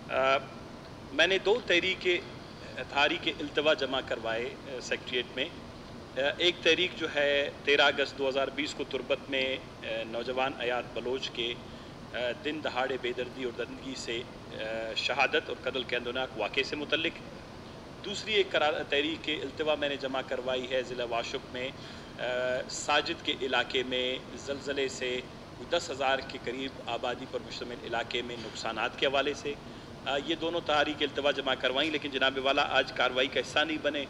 मैंने 2 तहरीक इल्तवा जमा करवाए सेक्रेटरीट में। एक तहरीक जो है 13 अगस्त 2020 को तुर्बत में नौजवान अयात बलोच के दिन दहाड़े बेदर्दी और दरिंदगी से शहादत और कत्ल के अंदोनाक वाक़े से मुतल्लिक। दूसरी एक तहरीक इल्तवा मैंने जमा करवाई है ज़िला वाशुक में साजिद के इलाके में ज़लज़ले से 10,000 के करीब आबादी पर मुश्तमिल इलाके में नुकसानात के हवाले से ये दोनों तहरीक इल्तवा जमा करवाई, लेकिन जनाब वाला आज कार्रवाई का हिस्सा नहीं बने।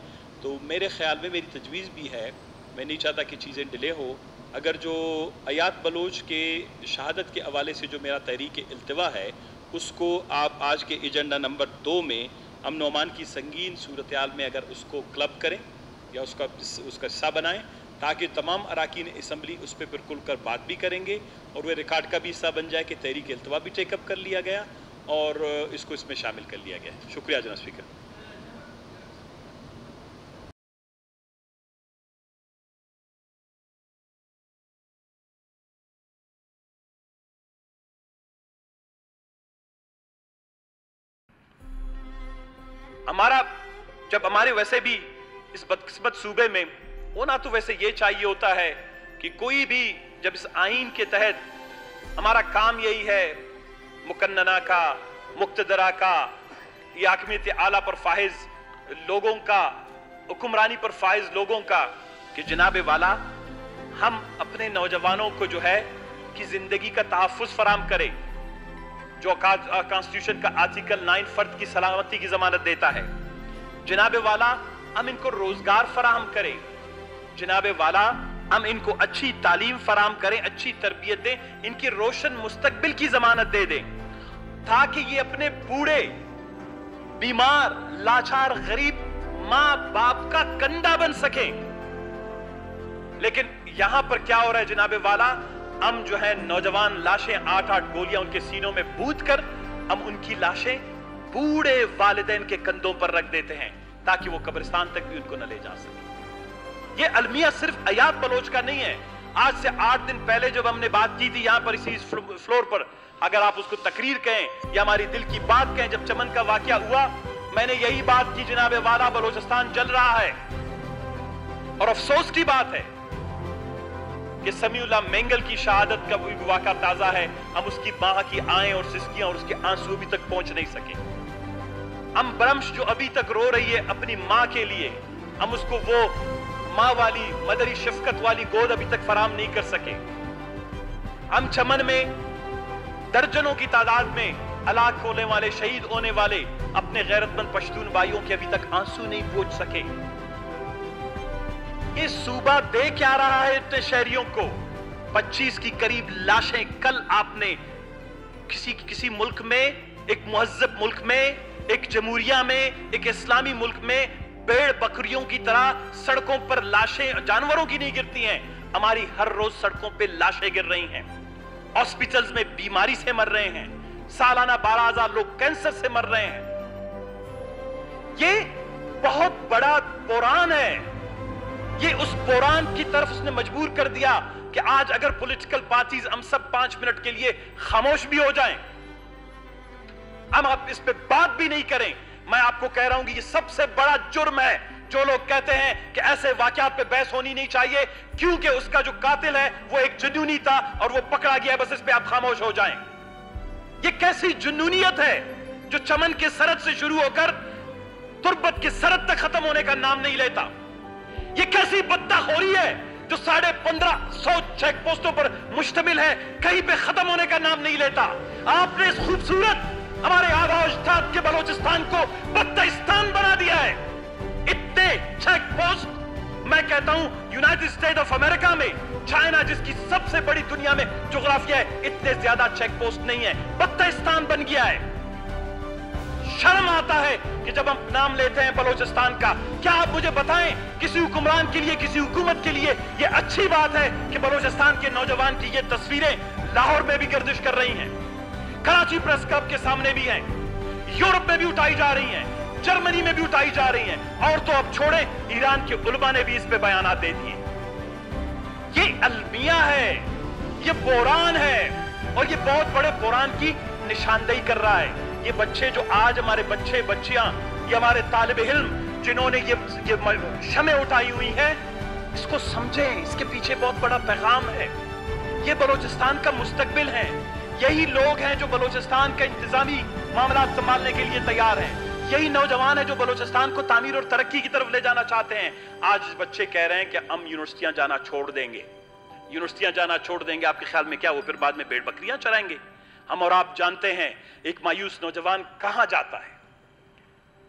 तो मेरे ख़्याल में मेरी तजवीज़ भी है, मैं नहीं चाहता कि चीज़ें डिले हो। अगर जो अयात बलोच के शहादत के हवाले से जो मेरा तहरीक इल्तवा है उसको आप आज के एजेंडा नंबर 2 में अमन व अमान की संगीन सूरत हाल में अगर उसको क्लब करें या उसका हिस्सा बनाएं, ताकि तमाम अराकीन असम्बली उस पर बिल्कुल कर बात भी करेंगे और वह रिकॉर्ड का भी हिस्सा बन जाए कि तहरीक इल्तवा भी टेकअप कर लिया गया और इसको इसमें शामिल कर लिया गया। शुक्रिया जनाब स्पीकर। जब हमारे वैसे भी इस बदकिस्मत सूबे में वो ना तो वैसे ये चाहिए होता है कि कोई भी जब इस आइन के तहत हमारा काम यही है मुकन्नना का, मुक्तदरा का, या हकमियत आला पर फाइज लोगों का, हुक्मरानी पर फाइज लोगों का, कि जनाब वाला हम अपने नौजवानों को जो है कि जिंदगी का तहफ़्फ़ुज़ फराम करें, जो कॉन्स्टिट्यूशन का आर्टिकल 9 फर्द की सलामती की जमानत देता है। जनाब वाला हम इनको रोजगार फराहम करें, जनाब वाला हम इनको अच्छी तालीम फराहम करें, अच्छी तरबियत दें, इनकी रोशन मुस्तकबिल की जमानत दे दें, ताकि ये अपने बूढ़े, बीमार, लाचार, गरीब माँ बाप का कंधा बन सकें। लेकिन यहां पर क्या हो रहा है जनाब वाला, हम जो है नौजवान लाशें 8-8 गोलियां उनके सीनों में बूथ कर हम उनकी लाशें बूढ़े वालिदैन के कंधों पर रख देते हैं ताकि वो कब्रिस्तान तक भी उनको न ले जा सके। ये अलमिया सिर्फ अयात बलोच का नहीं है। आज से 8 दिन पहले जब हमने बात की थी यहां पर इसी फ्लोर पर, अगर आप उसको तकरीर कहें या हमारी दिल की बात कहें, जब चमन का वाकया हुआ मैंने यही बात की, जनाब वाला बलोचिस्तान जल रहा है। और अफसोस की बात है कि समीउल्लाह मेंगल की शहादत का भी वाक़ा ताजा है, हम उसकी मां की आएं और सिसकियां और उसके आंसू अभी तक पहुंच नहीं सके। हम ब्रह्मश जो अभी तक रो रही है अपनी मां के लिए, हम उसको वो मां वाली मदरी शफकत वाली गोद अभी तक फराम नहीं कर सके। हम चमन में दर्जनों की तादाद में अलाक होने वाले, शहीद होने वाले अपने गैरतमंद पश्तून भाइयों के अभी तक आंसू नहीं पहुंच सके। ये सूबा दे क्या रहा है इतने शहरियों को? 25 की करीब लाशें। कल आपने किसी मुल्क में, एक मुहज्जब मुल्क में, एक जमहूरिया में, एक इस्लामी मुल्क में भेड़ बकरियों की तरह सड़कों पर लाशें जानवरों की नहीं गिरती हैं। हमारी हर रोज सड़कों पे लाशें गिर रही हैं, हॉस्पिटल्स में बीमारी से मर रहे हैं, सालाना 12,000 लोग कैंसर से मर रहे हैं। ये बहुत बड़ा बुरान है। ये उस बुरान की तरफ उसने मजबूर कर दिया कि आज अगर पॉलिटिकल पार्टीज हम सब 5 मिनट के लिए खामोश भी हो जाएं, हम आप इस पे बात भी नहीं करें, मैं आपको कह रहा हूं कि ये सबसे बड़ा जुर्म है। जो लोग कहते हैं कि ऐसे वाकयात पे बहस होनी नहीं चाहिए क्योंकि उसका जो कातिल है वो एक जुनूनी था और वो पकड़ा गया है, बस इस पे आप खामोश हो जाएं। ये कैसी जुनूनियत है जो चमन के सरहद से शुरू होकर तुर्बत के सरहद तक खत्म होने का नाम नहीं लेता? ये कैसी बदताखोरी है जो 1550 चेक पोस्टों पर मुश्तमिल है, कहीं पे खत्म होने का नाम नहीं लेता? आपने इस खूबसूरत हमारे आबा अजदाद के बलोचिस्तान को बदताइस्तान बना दिया है। इतने चेक पोस्ट, मैं कहता हूं यूनाइटेड स्टेट ऑफ अमेरिका में, चाइना जिसकी सबसे बड़ी दुनिया में जोग्राफिया है, इतने ज्यादा चेक पोस्ट नहीं है, बदताइस्तान बन गया है। शर्म आता है कि जब हम नाम लेते हैं बलोचिस्तान का। क्या आप मुझे बताएं किसी हुक्मरान के लिए, किसी हुकूमत के लिए ये अच्छी बात है कि बलोचिस्तान के नौजवान की ये तस्वीरें लाहौर में भी गर्दिश कर रही हैं, कराची प्रेस क्लब के सामने भी हैं, यूरोप में भी उठाई जा रही हैं, जर्मनी में भी उठाई जा रही हैं, और तो अब छोड़े ईरान के उलमा ने भी इस पे बयानात दे दिए। ये अलमिया है, ये बुरान है और ये बहुत बड़े बुरान की निशानदेही कर रहा है। ये बच्चे जो आज हमारे बच्चे बच्चियां, ये हमारे तालिब इल्म जिन्होंने ये शमें उठाई हुई हैं, इसको समझें, इसके पीछे बहुत बड़ा पैगाम है। ये बलूचिस्तान का मुस्तकबिल है। यही लोग हैं जो बलूचिस्तान का इंतजामी मामला संभालने के लिए तैयार हैं। यही नौजवान है जो बलूचिस्तान को तामीर और तरक्की की तरफ ले जाना चाहते हैं। आज बच्चे कह रहे हैं कि हम यूनिवर्सिटियां जाना छोड़ देंगे, यूनिवर्सिटियां जाना छोड़ देंगे। आपके ख्याल में क्या वो फिर बाद में भेड़ बकरियां चराएंगे? हम और आप जानते हैं एक मायूस नौजवान कहां जाता है।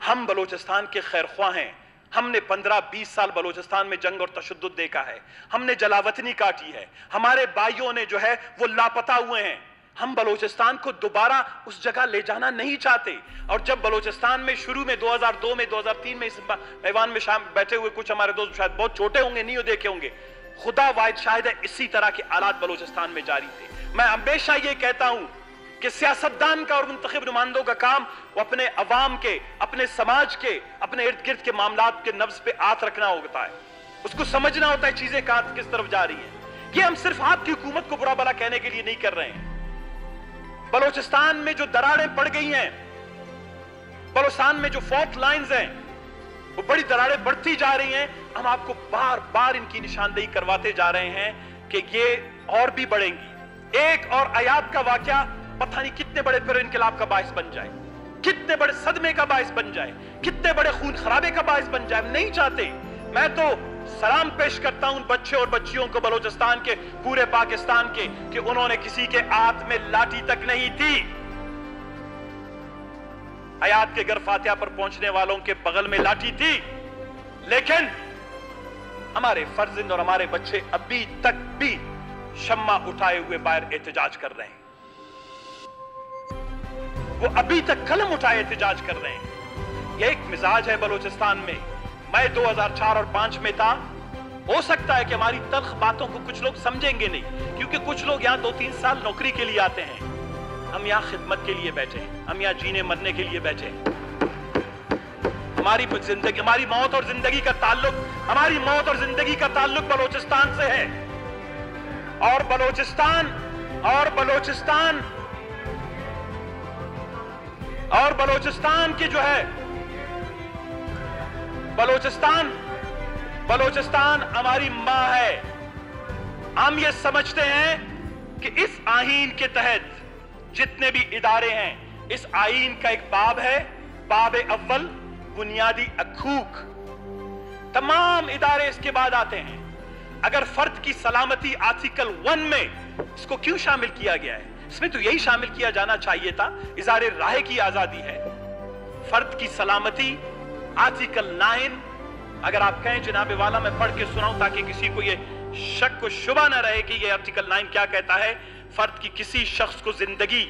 हम बलूचिस्तान के खैरख्वाह हैं। हमने 15-20 साल बलूचिस्तान में जंग और तशद्दुद देखा है। हमने जलावतनी काटी है। हमारे भाइयों ने जो है वो लापता हुए हैं। हम बलूचिस्तान को दोबारा उस जगह ले जाना नहीं चाहते। और जब बलूचिस्तान में शुरू में 2002 में 2003 में इस ऐवान में बैठे हुए कुछ हमारे दोस्त शायद बहुत छोटे होंगे, नहीं देखे होंगे, खुदा वाहिद शायद है इसी तरह के हालात बलूचिस्तान में जारी थे। मैं हमेशा ये कहता हूं कि सियासतदान का और मुंतखब नुमाइंदों का काम वो अपने अवाम के, अपने समाज के, अपने इर्द गिर्द के मामलात के नब्ज पे हाथ रखना होता है। उसको समझना होता है चीजें कहां किस तरफ जा रही हैं। ये हम सिर्फ आपकी हुकूमत को बुरा भला कहने के लिए नहीं कर रहे हैं। बलूचिस्तान में जो दरारें पड़ गई हैं, बलूचिस्तान में जो फॉल्ट लाइंस हैं, वो बड़ी दरारें बढ़ती जा रही हैं। हम आपको बार बार इनकी निशानदेही करवाते जा रहे हैं कि ये और भी बढ़ेंगी। एक और अयाब का वाकया पता नहीं कितने बड़े फिर इनकलाब का बायस बन जाए, कितने बड़े सदमे का बायस बन जाए, कितने बड़े खून खराबे का बायस बन जाए। हम नहीं चाहते। मैं तो सलाम पेश करता हूं बच्चे और बच्चियों को बलूचिस्तान के, पूरे पाकिस्तान के, कि उन्होंने किसी के हाथ में लाठी तक नहीं थी। हयात के घर फातिहा पर पहुंचने वालों के बगल में लाठी थी, लेकिन हमारे फर्जिंद और हमारे बच्चे अभी तक भी शम्मा उठाए हुए बाहर एहतजाज कर रहे हैं। वो अभी तक कलम उठाए एहतजाज कर रहे हैं। यह एक मिजाज है बलूचिस्तान में। मैं 2004 और 5 में था। हो सकता है कि हमारी तल्ख बातों को कुछ लोग समझेंगे नहीं, क्योंकि कुछ लोग यहां 2-3 साल नौकरी के लिए आते हैं। हम यहां खिदमत के लिए बैठे हैं, हम यहां जीने मरने के लिए बैठे हैं। हमारी जिंदगी, हमारी मौत और जिंदगी का ताल्लुक, हमारी मौत और जिंदगी का ताल्लुक बलूचिस्तान से है। और बलूचिस्तान की जो है, बलूचिस्तान हमारी मां है। हम ये समझते हैं कि इस आईन के तहत जितने भी इदारे हैं, इस आईन का एक बाब है, बाब अव्वल बुनियादी हकूक। तमाम इदारे इसके बाद आते हैं। अगर फर्द की सलामती आर्टिकल 1 में इसको क्यों शामिल किया गया है? इसमें तो यही शामिल किया जाना चाहिए था, इज़हारे राय की आजादी है। फर्द की सलामती आर्टिकल 9, अगर आप कहें जनाबे वाला मैं पढ़ के सुनाऊं ताकि किसी को ये शक को शुबा ना रहे कि ये आर्टिकल 9 क्या कहता है। फर्द की किसी शख्स को जिंदगी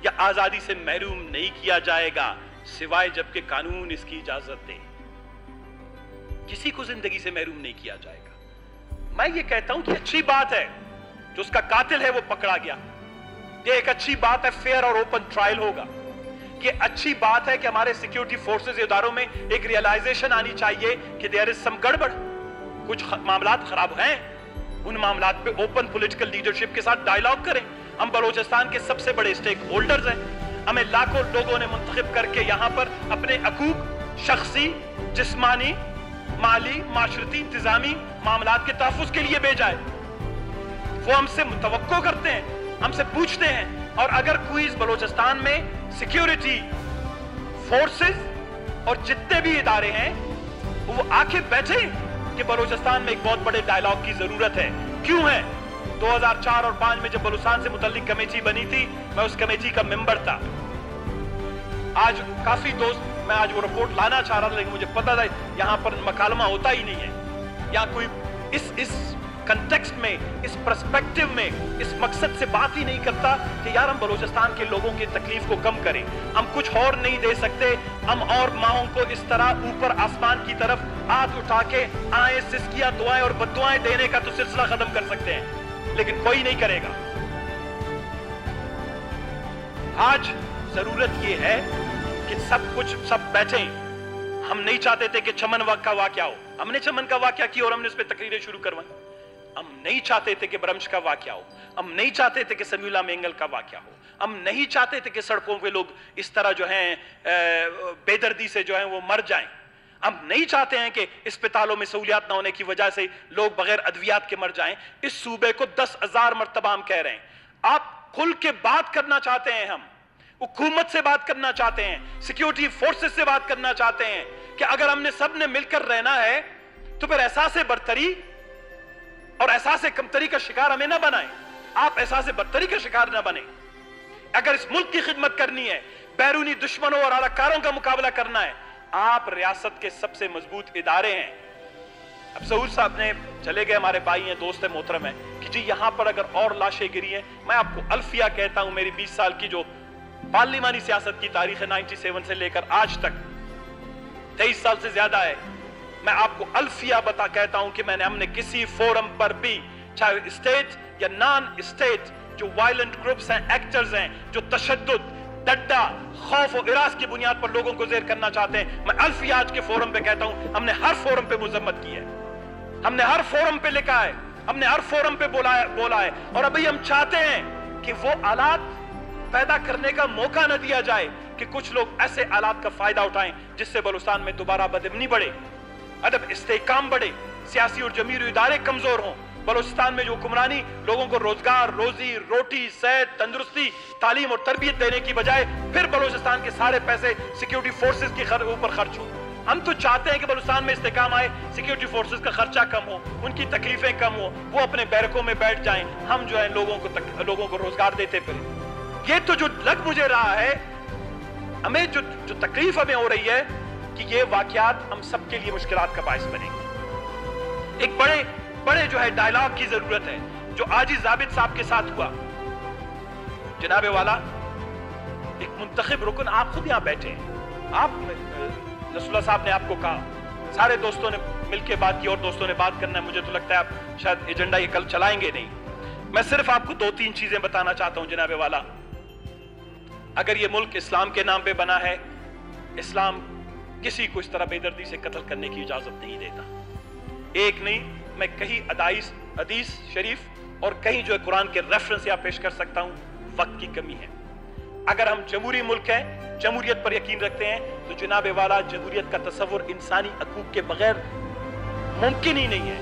या आजादी से महरूम नहीं किया जाएगा सिवाय जबकि कानून इसकी इजाजत दे। किसी को जिंदगी से महरूम नहीं किया जाएगा। मैं ये कहता हूं कि अच्छी बात है जो उसका कातिल है वो पकड़ा गया। ये एक अच्छी बात है, फेयर और ओपन ट्रायल होगा। ये अच्छी बात है कि हमारे सिक्योरिटी फोर्सेस इदारों में एक रियलाइजेशन आनी चाहिए कि देयर इज सम गड़बड़, कुछ मामलात खराब हैं। उन मामलात पे ओपन पॉलिटिकल लीडरशिप के साथ डायलॉग करें। हम बलूचिस्तान के सबसे बड़े स्टेक होल्डर्स हैं। हमें लाखों लोगों ने मुंतखब करके यहां पर अपने हकूक, शख्सी, जिस्मानी, माली, माशरती, इंतजामी मामलात के तहफ़्फ़ुज़ के लिए भेजा है। वो हमसे तवक्को करते हैं, हमसे पूछते हैं। और अगर कोई इस बलूचिस्तान में सिक्योरिटी फोर्सेस और जितने भी इदारे हैं वो आके बैठे कि बलूचिस्तान में एक बहुत बड़े डायलॉग की जरूरत है। क्यों है? 2004 और 5 में जब बलूचिस्तान से मुतल्लिक कमेटी बनी थी, मैं उस कमेटी का मेंबर था। आज काफी दोस्त, मैं आज वो रिपोर्ट लाना चाह रहा था लेकिन मुझे पता था यहां पर मकालमा होता ही नहीं है। यहाँ कोई इस कंटेक्स्ट में, इस पर्सपेक्टिव में, इस मकसद से बात ही नहीं करता कि यार हम बलूचिस्तान के लोगों की तकलीफ को कम करें। हम कुछ और नहीं दे सकते। हम और माओं को इस तरह ऊपर आसमान की तरफ हाथ उठा के आए सिस्कियां, दुआएं और बद्दुआएं देने का तो सिलसिला खत्म कर सकते हैं, लेकिन कोई नहीं करेगा। आज जरूरत यह है कि सब बैठे। हम नहीं चाहते थे कि चमन का वाकया हो। हमने चमन का वाकया किया और हमने उस पर तकरीरें शुरू करवाई। हम नहीं चाहते थे कि ब्रह्मश का वाकया हो। हम नहीं चाहते थे कि समीउल्लाह मेंगल का वाकया हो। ہم نہیں چاہتے تھے کہ سڑکوں پہ لوگ اس طرح جو ہیں بے دردی سے جو ہیں وہ مر جائیں. ہم نہیں چاہتے ہیں کہ اسپتالوں میں سہولیات نہ ہونے کی وجہ سے لوگ بغیر ادویات کے مر جائیں. اس صوبے کو 10,000 مرتبہ ہم کہہ رہے ہیں. آپ کھل کے بات کرنا چاہتے ہیں, ہم حکومت سے بات کرنا چاہتے ہیں, سیکیورٹی فورسز سے بات کرنا چاہتے ہیں کہ اگر ہم نے سب نے مل کر رہنا ہے تو پھر احساس برتری اور احساس کمتری کا شکار ہمیں نہ بنائیں. آپ احساس برتری کا شکار نہ بنیں. اگر اس ملک کی خدمت کرنی ہے, بیرونی دشمنوں اور اعلی کاروں کا مقابلہ کرنا ہے, آپ ریاست کے سب سے مضبوط ادارے ہیں. اب سعود صاحب نے چلے گئے, ہمارے بھائی ہیں, دوست ہیں, محترم ہیں, کہ جی یہاں پر اگر اور لاشیں گری ہیں, میں آپ کو الفیہ کہتا ہوں, میری 20 سال کی جو پارلیمانی سیاست کی تاریخ ہے 97 سے لے کر آج تک 23 سال سے زیادہ ہے, میں آپ کو الفیہ کہتا ہوں کہ ہم نے کسی فورم پر بھی, چاہے اسٹیٹ یا نان اسٹیٹ, جو وائلنٹ گروپس ہیں, ایکٹرز ہیں, جو تشدد, ڈڈا, خوف و اراس کی بنیاد پر لوگوں کو زیر کرنا چاہتے ہیں, میں الفیہ آج کے فورم پہ کہتا ہوں, ہم نے ہر فورم پہ مذمت کی ہے, ہم نے ہر فورم پہ لکھا ہے, ہم نے ہر فورم پہ بولا ہے. اور ابھی ہم چاہتے ہیں کہ وہ آلات پیدا کرنے کا موقع نہ دیا جائے کہ کچھ لوگ ایسے آلات کا فائدہ اٹھائیں جس سے بلوچستان میں دوبارہ بدامنی بڑھے, ادب استحکام بڑھے, سیاسی اور جمہوری ادارے کمزور ہوں. بلوچستان میں جو حکمرانی لوگوں کو روزگار, روزی روٹی, صحت, تندرستی, تعلیم اور تربیت دینے کی بجائے پھر بلوچستان کے سارے پیسے سیکیورٹی فورسز کے اوپر خرچ ہو. ہم تو چاہتے ہیں کہ بلوچستان میں استحکام آئے, سیکیورٹی فورسز کا خرچہ کم ہو, ان کی تکلیفیں کم ہو, وہ اپنے بیرکوں میں بیٹھ جائیں, ہم جو ہے لوگوں کو روزگار دیتے پھریں. یہ تو جو لگ مجھے رہا ہے, ہمیں جو تکلیف ہمیں ہو رہی ہے کہ یہ واقعات ہم سب کے لیے مشکلات کا باعث بنے گی. ایک بڑے جو ہے ڈائلاگ کی ضرورت ہے, جو آج ہی ضابط صاحب کے ساتھ ہوا. جناب والا, ایک منتخب رکن, آپ خود یہاں بیٹھے ہیں, آپ رسول اللہ صاحب نے آپ کو کہا, سارے دوستوں نے مل کے بات کی, اور دوستوں نے بات کرنا ہے, مجھے تو لگتا ہے آپ شاید ایجنڈا یہ کل چلائیں گے نہیں. میں صرف آپ کو 2-3 چیزیں بتانا چاہتا ہوں جناب والا. اگر یہ ملک اسلام کے نام پہ بنا ہے, اسلام کسی کو اس طرح بے دردی سے قتل کرنے کی اجازت نہیں دیتا. ایک نہیں, میں کہیں حدیث شریف اور کہیں جو ہے قرآن کے ریفرنس یہاں پیش کر سکتا ہوں. وقت کی کمی ہے. اگر ہم جمہوری ملک ہیں, جمہوریت پر یقین رکھتے ہیں, تو جناب والا جمہوریت کا تصور انسانی حقوق کے بغیر ممکن ہی نہیں ہے.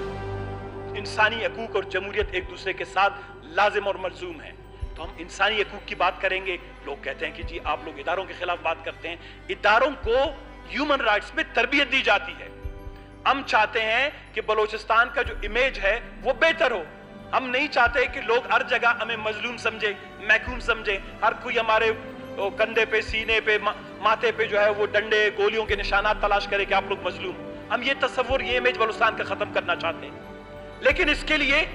انسانی حقوق اور جمہوریت ایک دوسرے کے ساتھ لازم اور ملزوم ہیں. تو ہم انسانی حقوق کی بات کریں گے, لوگ کہتے ہیں کہ جی آپ لوگ اداروں کے خلاف بات کرتے ہیں. اداروں کو ہیومن رائٹس میں تربیت دی جاتی ہے. ہم چاہتے ہیں کہ بلوچستان کا جو امیج ہے وہ بہتر ہو. ہم نہیں چاہتے کہ لوگ ہر جگہ ہمیں مظلوم سمجھے, محکوم سمجھے, ہر کوئی ہمارے کندھے پہ, سینے پہ, ماتھے پہ جو ہے وہ ڈنڈے, گولیوں کے نشانات تلاش کرے کہ آپ لوگ مظلوم. ہم یہ تصور, یہ امیج بلوچستان کا ختم کرنا چاہتے ہیں. لیکن اس کے لیے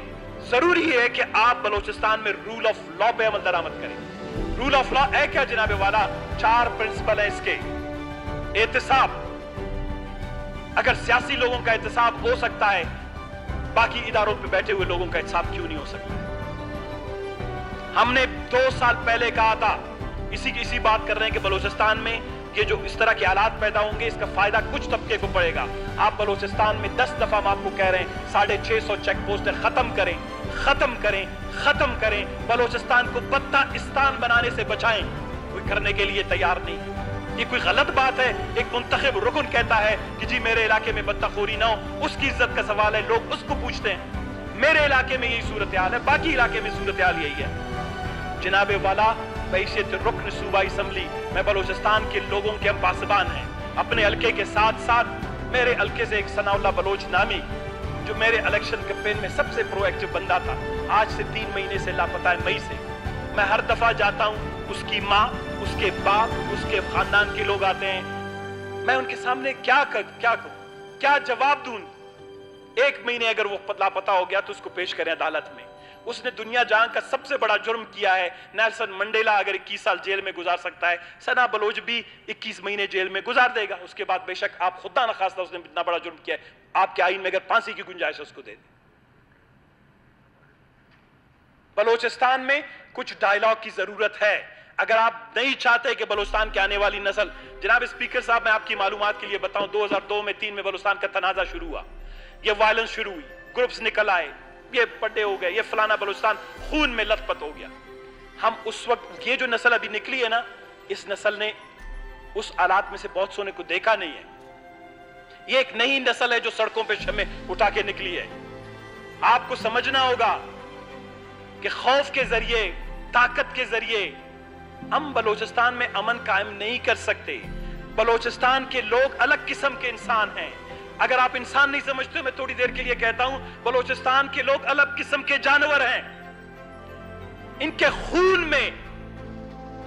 ضروری ہے کہ آپ بلوچستان میں رول آف لا پہ عمل درآمد کریں. رول آف لا ہے کیا جناب والا؟ 4 پرنسپل ہیں اس کے. احتساب, اگر سیاسی لوگوں کا احتساب ہو سکتا ہے, باقی اداروں پہ بیٹھے ہوئے لوگوں کا احتساب کیوں نہیں ہو سکتا؟ ہم نے 2 سال پہلے کہا تھا, اسی بات کر رہے ہیں کہ بلوچستان میں یہ جو اس طرح کے حالات پیدا ہوں گے, اس کا فائدہ کچھ طبقے کو پڑے گا. آپ بلوچستان میں 10 دفعہ ہم آپ کو کہہ رہے ہیں 650 چیک پوسٹیں ختم کریں. بلوچستان کو بدتاستان بنانے سے بچائیں. کوئی کرنے کے لیے تیار نہیں. یہ کوئی غلط بات ہے. ایک منتخب رکن کہتا ہے کہ جی میرے علاقے میں بدتخوری نہ ہو, اس کی عزت کا سوال ہے, لوگ اس کو پوچھتے ہیں. میرے علاقے میں یہی صورتحال ہے, باقی علاقے میں صورتحال یہی ہے. جناب والا, بحیثیت رکن صوبائی اسمبلی میں بلوچستان کے لوگوں کے ہم پاسبان ہیں. اپنے حلقے کے ساتھ ساتھ میرے حلقے سے ایک ثناء اللہ بلوچ نامی, جو میرے الیکشن کیمپین میں سب سے پرو ایکٹیو بندہ تھا, آج سے 3 مہینے سے لاپتہ ہے, مئی سے. میں ہر دفعہ جاتا ہوں, اس کی ماں, اس کے باپ, اس کے خاندان کے لوگ آتے ہیں. میں ان کے سامنے کیا کہوں, کیا جواب دوں؟ 1 مہینے اگر وہ لاپتہ ہو گیا تو اس کو پیش کریں عدالت میں. اس نے دنیا جہاں کا سب سے بڑا جرم کیا ہے. نیلسن منڈیلا اگر 21 سال جیل میں گزار سکتا ہے, ثنا بلوچ بھی 21 مہینے جیل میں گزار دے گا. اس کے بعد بے شک آپ خدا نخواستہ اس نے اتنا بڑا جرم کیا ہے, آپ کے آئین میں اگر پھانسی کی گنجائش ہے اس کو دے دیں. بلوچستان میں کچھ ڈائلاگ کی ضرورت ہے. اگر آپ نہیں چاہتے کہ بلوچستان کی آنے والی نسل, جناب اسپیکر صاحب میں آپ کی معلومات کے لیے بتاؤں, 2002 میں 3 میں بلوچستان کا تنازع شروع ہوا, یہ وائلنس شروع ہوئی, گروپس نکل آئے, یہ پڈے ہو گئے, یہ فلانا, بلوچستان خون میں لت پت ہو گیا. हम उस वक्त, ये जो नस्ल अभी निकली है ना, इस नस्ल ने उस हालात में से बहुत सोने को देखा नहीं है। ये एक नई नस्ल है जो सड़कों पे शमे उठा के निकली है। आपको समझना होगा कि खौफ के जरिए, ताकत के जरिए हम बलोचिस्तान में अमन कायम नहीं कर सकते। बलोचिस्तान के लोग अलग किस्म के इंसान हैं। अगर आप इंसान नहीं समझते, मैं थोड़ी देर के लिए कहता हूं, बलोचिस्तान के लोग अलग किस्म के जानवर हैं। इनके खून में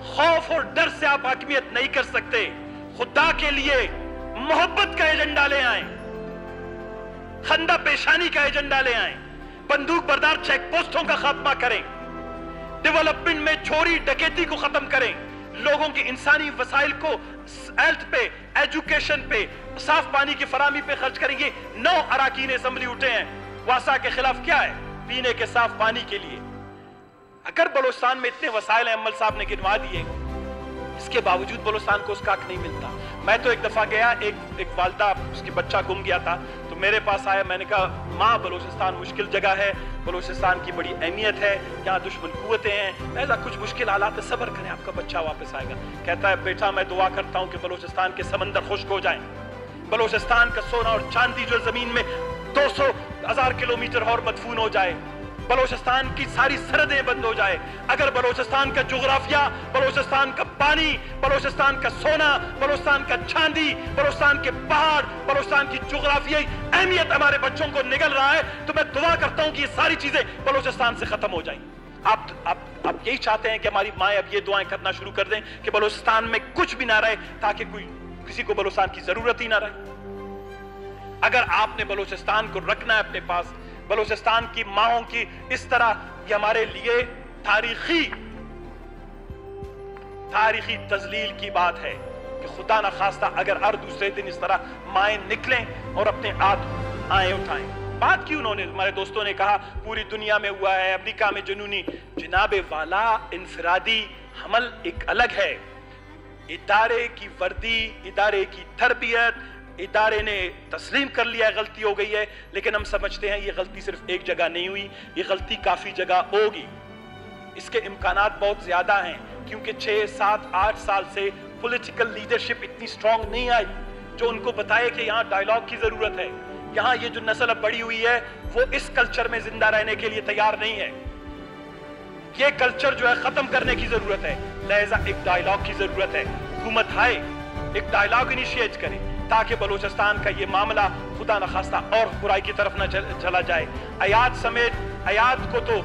खौफ और डर से आप हाकिमियत नहीं कर सकते। खुदा के लिए मोहब्बत का एजेंडा ले आए, खंदा पेशानी का एजेंडा ले आए, बंदूक बरदार चेक पोस्टों का खात्मा करें, डेवलपमेंट में चोरी डकैती को खत्म करें, लोगों की इंसानी वसाइल को हेल्थ पे, एजुकेशन पे, साफ पानी की फराहमी पे खर्च करेंगे। 9 अराकीन असेंबली उठे हैं वासा के खिलाफ, क्या है? पीने के साफ पानी के लिए। अगर बलोचिस्तान में इतने वसाइल हैं, अम्मल साहब ने गिनवा दिए, इसके बावजूद बलोचिस्तान को उसका हक नहीं मिलता। मैं तो एक दफा गया, एक वालदा, उसकी बच्चा गुम गया था, तो मेरे पास आया, मैंने कहा माँ बलोचिस्तान मुश्किल जगह है, बलोचिस्तान की बड़ी अहमियत है, यहाँ दुश्मन कुव्वतें हैं, ऐसा कुछ मुश्किल हालात है, सब्र करें, आपका बच्चा वापस आएगा। कहता है बेटा मैं दुआ करता हूँ कि बलोचिस्तान के समंदर खुश्क हो जाएं, बलोचिस्तान का सोना और चांदी जो जमीन में 200,000 किलोमीटर और मदफून हो जाए, बलोचिस्तान की सारी सरहदें बंद हो जाए। अगर बलोचिस्तान का जोग्राफिया, बलोचिस्तान का पानी, बलोचिस्तान का सोना, बलोचिस्तान का चांदी, बलोचिस्तान के पहाड़, बलोचिस्तान की जोग्राफियाई अहमियत हमारे बच्चों को निगल रहा है, तो मैं दुआ करता हूं कि ये सारी चीजें बलोचिस्तान से खत्म हो जाएं। आप यही चाहते हैं कि हमारी माएं अब ये दुआएं करना शुरू कर दें कि बलोचिस्तान में कुछ भी ना रहे, ताकि किसी को बलोचिस्तान की जरूरत ही ना रहे। अगर आपने बलोचिस्तान को रखना है अपने पास, बलोचिस्तान की माओं की इस तरह, ये हमारे लिए तारीखी तजलील की बात है कि खुदा न खास्ता अगर हर दूसरे दिन इस तरह माएं निकलें और अपने हाथ आए उठाएं। बात की उन्होंने, हमारे दोस्तों ने कहा पूरी दुनिया में हुआ है, अमेरिका में जुनूनी, जनाबे वाला इनफरादी हमल एक अलग है। इदारे की वर्दी, इदारे की तरबियत, इदारे ने तस्लीम कर लिया गलती हो गई है, लेकिन हम समझते हैं ये गलती सिर्फ एक जगह नहीं हुई, ये गलती काफी जगह होगी। इसके इम्कानात बहुत ज्यादा हैं, क्योंकि 6, 7, 8 साल से पॉलिटिकल लीडरशिप इतनी स्ट्रांग नहीं आई जो उनको बताए कि यहाँ डायलॉग की जरूरत है। यहाँ ये जो नस्ल अब बड़ी हुई है वो इस कल्चर में जिंदा रहने के लिए तैयार नहीं है। ये कल्चर जो है खत्म करने की जरूरत है, लिहाजा एक डायलॉग की जरूरत है। हुकूमत आए, एक डायलॉग इनिशिएट करे, ताकि बलूचिस्तान का ये मामला खुदा न खास्ता और बुराई की तरफ न चला जाए। आयात समेत, आयात को तो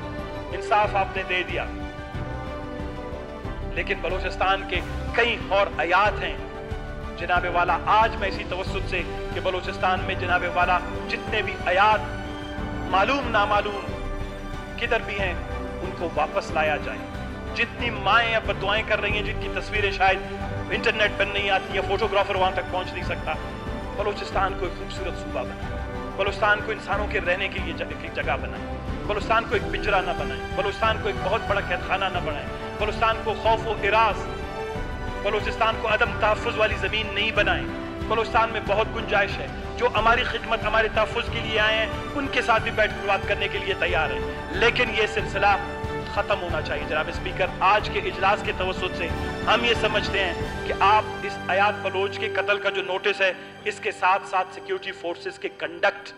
इंसाफ आपने दे दिया, लेकिन बलूचिस्तान के कई और आयात हैं जनाबे वाला। आज मैं इसी तवस्सुत से कि बलूचिस्तान में जनाबे वाला जितने भी आयात मालूम नामालूम किधर भी हैं उनको वापस लाया जाए। जितनी माएं अब बदुआएं कर रही हैं, जिनकी तस्वीरें शायद इंटरनेट पर नहीं आती या फोटोग्राफर वहां तक पहुंच नहीं सकता, बलूचिस्तान को एक खूबसूरत सूबा बनाए, बलूचिस्तान को इंसानों के रहने के लिए एक जगह बनाए, बलूचिस्तान को एक पिंजरा न बनाए, बलूचिस्तान को एक बहुत बड़ा कैदखाना न बनाए, बलूचिस्तान को खौफ व हिरास, बलूचिस्तान को अदम तहफ़्फ़ुज़ वाली ज़मीन नहीं बनाए। बलूचिस्तान में बहुत गुंजाइश है, जो हमारी खिदमत हमारे तहफ़्फ़ुज़ के लिए आए हैं उनके साथ भी बैठ कर बात करने के लिए तैयार हैं, लेकिन ये सिलसिला ख़त्म होना चाहिए। जनाब स्पीकर, आज के इजलास के तवस्सुत से हम ये समझते हैं कि आप इस आयात बलोच के कत्ल का जो नोटिस है, इसके साथ साथ सिक्योरिटी फोर्सेस के कंडक्ट,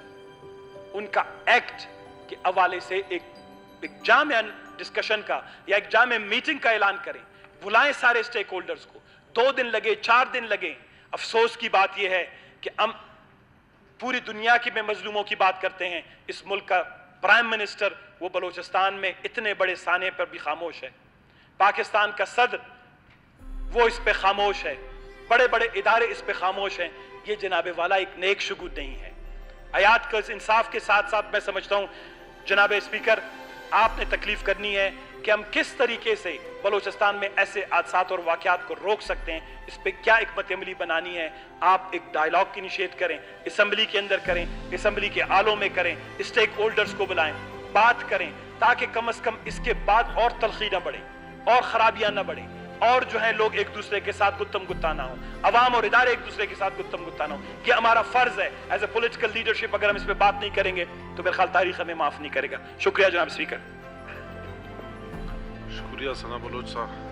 उनका एक्ट के हवाले से एक जामे डिस्कशन का या एक जामे मीटिंग का ऐलान करें, बुलाएं सारे स्टेक होल्डर्स को। 2 दिन लगे, 4 दिन लगे, अफसोस की बात यह है कि हम पूरी दुनिया की में मजलूमों की बात करते हैं, इस मुल्क का प्राइम मिनिस्टर वो बलूचिस्तान में इतने बड़े साने पर भी खामोश है, पाकिस्तान का सदर वो इस पे खामोश है, बड़े बड़े इदारे इस पे खामोश हैं। ये जनाबे वाला एक नेक शुगुद नहीं है। आयात का इंसाफ के साथ साथ मैं समझता हूँ जनाब स्पीकर, आपने तकलीफ करनी है कि हम किस तरीके से बलूचिस्तान में ऐसे हादसात और वाक़यात को रोक सकते हैं, इस पे क्या हिकमत अमली बनानी है। आप एक डायलॉग इनिशिएट करें, असेंबली के अंदर करें, असेंबली के आलों में करें, स्टेक होल्डर्स को बुलाएं, बात करें, ताकि कम से कम इसके बाद और तलखी न बढ़े और खराबियां न बढ़े और जो है लोग एक दूसरे के साथ गुत्तम गुत्ता ना हो, अवाम और इदारे एक दूसरे के साथ गुत्तम गुत्ता ना हो। ये हमारा फर्ज है एज ए पॉलिटिकल लीडरशिप। अगर हम इस पे बात नहीं करेंगे तो मेरे ख्याल तारीख हमें माफ नहीं करेगा। शुक्रिया जनाब स्पीकर। شکریہ ثنا بلوچ صاحب.